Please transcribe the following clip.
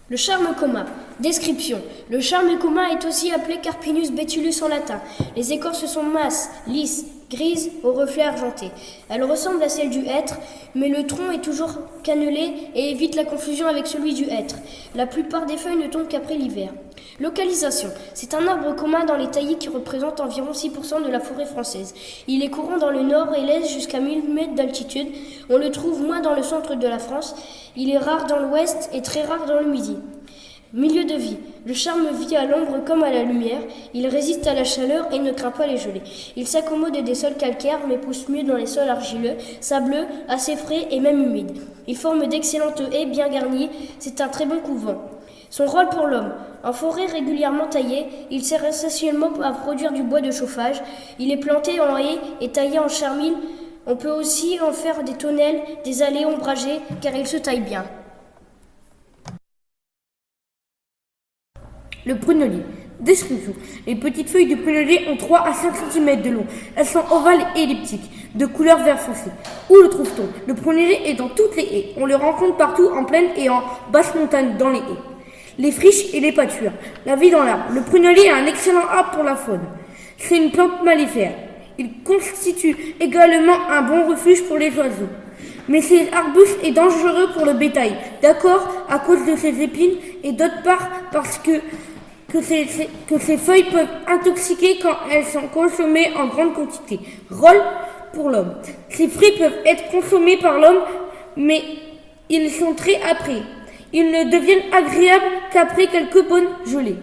Le charme commun. Description. Le charme commun est aussi appelé Carpinus betulus en latin. Les écorces sont masses, lisses, grises, au reflet argenté. Elles ressemblent à celles du hêtre, mais le tronc est toujours cannelé et évite la confusion avec celui du hêtre. La plupart des feuilles ne tombent qu'après l'hiver. Localisation. C'est un arbre commun dans les taillis qui représente environ 6% de la forêt française. Il est courant dans le nord et l'est jusqu'à 1000 mètres d'altitude. On le trouve moins dans le centre de la France. Il est rare dans l'ouest et très rare dans le midi. Milieu de vie. Le charme vit à l'ombre comme à la lumière. Il résiste à la chaleur et ne craint pas les gelées. Il s'accommode des sols calcaires mais pousse mieux dans les sols argileux, sableux, assez frais et même humides. Il forme d'excellentes haies bien garnies. C'est un très bon couvent. Son rôle pour l'homme. En forêt régulièrement taillée, il sert essentiellement à produire du bois de chauffage. Il est planté en haies et taillé en charmille. On peut aussi en faire des tonnelles, des allées ombragées car il se taille bien. Le prunellier. Description. Les petites feuilles du prunellier ont 3 à 5 cm de long. Elles sont ovales et elliptiques, de couleur vert foncé. Où le trouve-t-on? Le prunellier est dans toutes les haies. On le rencontre partout en plaine et en basse montagne dans les haies. Les friches et les pâtures. La vie dans l'arbre. Le prunellier est un excellent arbre pour la faune. C'est une plante mellifère. Il constitue également un bon refuge pour les oiseaux. Mais cet arbuste est dangereux pour le bétail, d'accord, à cause de ses épines, et d'autre part parce que ces feuilles peuvent intoxiquer quand elles sont consommées en grande quantité. Rôle pour l'homme. Ces fruits peuvent être consommés par l'homme, mais ils sont très âpres. Ils ne deviennent agréables qu'après quelques bonnes gelées.